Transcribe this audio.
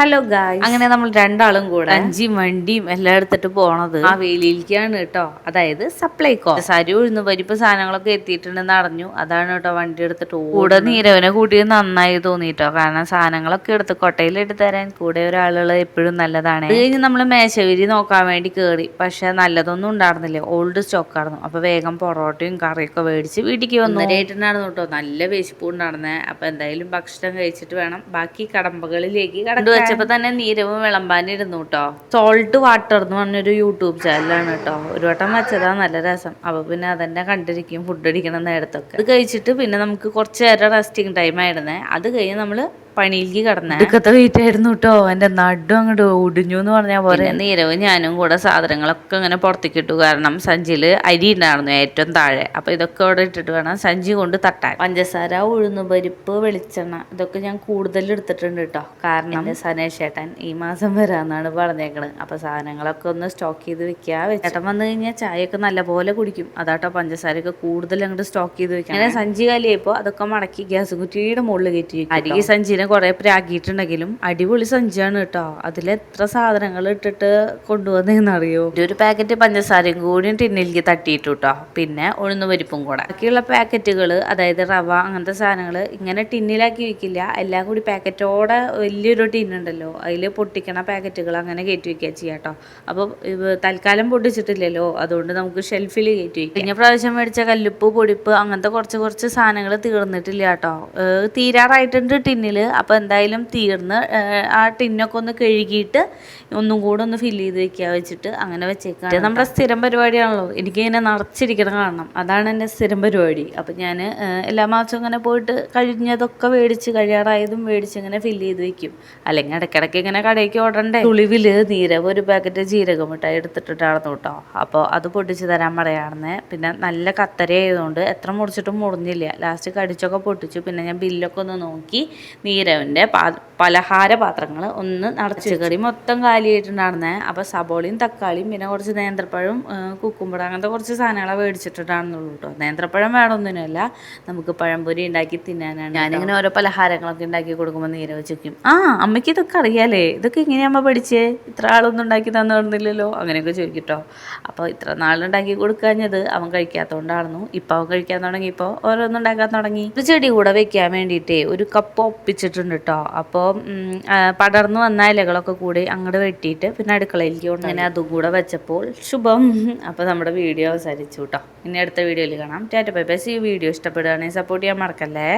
Hello guys, അങ്ങനെ നമ്മൾ രണ്ടാളും കൂടെ അഞ്ചിയും വണ്ടിയും എല്ലാം എടുത്തിട്ട് പോണത് ആ വേലിയിലേക്കാണ് കേട്ടോ. അതായത് സപ്ലൈകോ. സരി ഉഴുന്ന് പരിപ്പ് സാധനങ്ങളൊക്കെ എത്തിയിട്ടുണ്ടെന്ന് അറിഞ്ഞു. അതാണ് കേട്ടോ വണ്ടി എടുത്തിട്ട് കൂടെ നീരവനെ കൂട്ടിയത് നന്നായി തോന്നിട്ടോ. കാരണം സാധനങ്ങളൊക്കെ എടുത്ത് കൊട്ടയിലിട്ട് തരാൻ കൂടെ ഒരാളുകൾ എപ്പോഴും നല്ലതാണ്. അത് കഴിഞ്ഞ് നമ്മൾ മേശവിരി നോക്കാൻ വേണ്ടി കയറി. പക്ഷെ നല്ലതൊന്നും ഉണ്ടായിരുന്നില്ല, ഓൾഡ് സ്റ്റോക്ക് ആയിരുന്നു. അപ്പൊ വേഗം പൊറോട്ടയും കറിയൊക്കെ മേടിച്ച് വീട്ടിലേക്ക് വന്നു. റേറ്റുണ്ടായിരുന്നു കേട്ടോ, നല്ല വിശപ്പ് ഉണ്ടായിരുന്നേ. അപ്പൊ എന്തായാലും ഭക്ഷണം കഴിച്ചിട്ട് വേണം ബാക്കി കടമ്പകളിലേക്ക് കടന്നു. വെച്ചപ്പോ തന്നെ നീരവും വിളമ്പാനിരുന്നു കേട്ടോ. സോൾട്ട് വാട്ടർ എന്ന് പറഞ്ഞൊരു യൂട്യൂബ് ചാനലാണ് കേട്ടോ. ഒരു വട്ടം വെച്ചതാ നല്ല രസം. അപ്പൊ പിന്നെ അതെന്നെ കണ്ടിരിക്കും ഫുഡ് അടിക്കണം നേരത്തൊക്കെ. അത് കഴിച്ചിട്ട് പിന്നെ നമുക്ക് കുറച്ച് നേരം റെസ്റ്റിംഗ് ടൈം ആയിരുന്നേ. അത് കഴിഞ്ഞ് നമ്മള് പണിയിലേക്ക് കടന്നേ. ഇതൊക്കെ വെയിറ്റ് ആയിരുന്നു കേട്ടോ. എന്റെ നടും അങ്ങോട്ട് ഒടിഞ്ഞു എന്ന് പറഞ്ഞാൽ പോലെ. നീരവും ഞാനും കൂടെ സാധനങ്ങളൊക്കെ ഇങ്ങനെ പുറത്തേക്ക് ഇട്ടു. കാരണം സഞ്ചിയില് അരി ഉണ്ടായിരുന്നു ഏറ്റവും താഴെ. അപ്പൊ ഇതൊക്കെ അവിടെ ഇട്ടിട്ട് വേണം സഞ്ചി കൊണ്ട് തട്ടാൻ. പഞ്ചസാര, ഉഴുന്നുപരിപ്പ്, വെളിച്ചെണ്ണ ഇതൊക്കെ ഞാൻ കൂടുതൽ എടുത്തിട്ടുണ്ട് കേട്ടോ. കാരണം സനേഷ് ചേട്ടൻ ഈ മാസം വരാന്നാണ് പറഞ്ഞേക്കണത്. അപ്പൊ സാധനങ്ങളൊക്കെ ഒന്ന് സ്റ്റോക്ക് ചെയ്ത് വെക്കുക. ചേട്ടൻ വന്നു കഴിഞ്ഞാൽ ചായയൊക്കെ നല്ലപോലെ കുടിക്കും. അതാട്ടോ പഞ്ചസാരയൊക്കെ കൂടുതൽ അങ്ങോട്ട് സ്റ്റോക്ക് ചെയ്ത് വെക്കാം. അങ്ങനെ സഞ്ചി കാലിയായപ്പോ അതൊക്കെ മടക്കി ഗ്യാസ് കുറ്റിയുടെ മുകളിൽ കയറ്റി അരി. സഞ്ചിനെ കുറെ പ്രാഗിയിട്ടുണ്ടെങ്കിലും അടിപൊളി സഞ്ചിയാണ് കേട്ടോ. അതിലെത്ര സാധനങ്ങൾ ഇട്ടിട്ട് കൊണ്ടുവന്നറിയോ. ഒരു പാക്കറ്റ് പഞ്ചസാരയും കൂടി ടിന്നിലേക്ക് തട്ടിയിട്ടു കേട്ടോ. പിന്നെ ഉഴുന്ന് പരിപ്പും കൂടെ. ബാക്കിയുള്ള പാക്കറ്റുകൾ, അതായത് റവ അങ്ങനത്തെ സാധനങ്ങൾ ഇങ്ങനെ ടിന്നിലാക്കി വെക്കില്ല. എല്ലാം കൂടി പാക്കറ്റോടെ വലിയൊരു ടിന്നുണ്ടല്ലോ, അതിൽ പൊട്ടിക്കണ പാക്കറ്റുകൾ അങ്ങനെ കയറ്റി വെക്കുക ചെയ്യാട്ടോ. അപ്പോൾ തൽക്കാലം പൊട്ടിച്ചിട്ടില്ലല്ലോ, അതുകൊണ്ട് നമുക്ക് ഷെൽഫിൽ കയറ്റി വയ്ക്കാം. കഴിഞ്ഞ പ്രാവശ്യം മേടിച്ച കല്ലുപ്പ്, പൊടിപ്പ് അങ്ങനത്തെ കുറച്ച് സാധനങ്ങൾ തീർന്നിട്ടില്ല കേട്ടോ. തീരാറായിട്ടുണ്ട് ടിന്നിൽ. അപ്പോൾ എന്തായാലും തീർന്ന് ആ ടിന്നൊക്കെ ഒന്ന് കഴുകിയിട്ട് ഒന്നും കൂടെ ഒന്ന് ഫില്ല് ചെയ്ത് വെച്ചിട്ട് അങ്ങനെ വെച്ചേക്കാം. നമ്മുടെ സ്ഥിരം പരിപാടിയാണല്ലോ, എനിക്കിങ്ങനെ നിറച്ചിരിക്കണം കാണണം. അതാണ് എൻ്റെ സ്ഥിരം പരിപാടി. അപ്പം ഞാൻ എല്ലാ മാസവും ഇങ്ങനെ പോയിട്ട് കഴിഞ്ഞതൊക്കെ മേടിച്ച് കഴിയാറായതും മേടിച്ച് ഇങ്ങനെ ഫില്ല് ചെയ്ത് വെക്കും. അല്ലെങ്കിൽ ഇടയ്ക്കിടയ്ക്ക് ഇങ്ങനെ കടയ്ക്ക് ഓടണ്ടേ. തുളിവിൽ നീരവ് ഒരു പാക്കറ്റ് ജീരക മിഠായി എടുത്തിട്ടിട്ടായിരുന്നു കേട്ടോ. അപ്പോൾ അത് പൊട്ടിച്ച് തരാൻ പറയാണെന്ന്. പിന്നെ നല്ല കത്തര ആയതുകൊണ്ട് എത്ര മുറിച്ചിട്ടും മുറിഞ്ഞില്ല. ലാസ്റ്റ് കടിച്ചൊക്കെ പൊട്ടിച്ചു. പിന്നെ ഞാൻ ബില്ലൊക്കെ ഒന്ന് നോക്കി നീരവിൻ്റെ പലഹാര പാത്രങ്ങൾ ഒന്ന് നടച്ച്. കറി മൊത്തം കാലിയായിട്ടുണ്ടായിരുന്നേ. അപ്പോൾ സബോളയും തക്കാളിയും പിന്നെ കുറച്ച് നേന്ത്രപ്പഴം, കുക്കുമ്പർ അങ്ങനത്തെ കുറച്ച് സാധനങ്ങളെ മേടിച്ചിട്ടിട്ടാണെന്നുള്ളൂ കേട്ടോ. നേന്ത്രപ്പഴം വേണമെന്നൊന്നുമില്ല, നമുക്ക് പഴംപൊരി ഉണ്ടാക്കി തിന്നാനാണ്. ഞാനിങ്ങനെ ഓരോ പലഹാരങ്ങളൊക്കെ ഉണ്ടാക്കി കൊടുക്കുമ്പോൾ നീരവ് ചോദിക്കും, അമ്മയ്ക്ക് ഇതൊക്കെ അറിയാലേ, ഇതൊക്കെ ഇങ്ങനെയമ്മ പഠിച്ചേ, ഇത്ര ആളൊന്നും ഉണ്ടാക്കി തന്നു പറഞ്ഞില്ലല്ലോ, അങ്ങനെയൊക്കെ ചോദിക്കട്ടോ. അപ്പോൾ ഇത്ര നാളുണ്ടാക്കി കൊടുക്കാഞ്ഞത് അവൻ കഴിക്കാത്തതുകൊണ്ടായിരുന്നു. ഇപ്പം അവൻ കഴിക്കാൻ തുടങ്ങിയപ്പോൾ ഓരോന്നും ഉണ്ടാക്കാൻ തുടങ്ങി. ഒരു ചെടി കൂടെ വെക്കാൻ വേണ്ടിയിട്ടേ ഒരു കപ്പ് ഒപ്പിച്ചിട്ടുണ്ട് കേട്ടോ. അപ്പോൾ പടർന്നു വന്ന ഇലകളൊക്കെ കൂടി അങ്ങോട്ട് വെട്ടിയിട്ട് പിന്നെ അടുക്കളയിലേക്ക് കൊണ്ട് അങ്ങനെ അതും കൂടെ വെച്ചപ്പോൾ ശുഭം. അപ്പോൾ നമ്മുടെ വീഡിയോ അവസാനിച്ചു കേട്ടോ. ഇനി അടുത്ത വീഡിയോയിൽ കാണാം. Tata bye bye. ഈ വീഡിയോ ഇഷ്ടപ്പെടുകയാണെങ്കിൽ സപ്പോർട്ട് ചെയ്യാൻ മറക്കല്ലേ.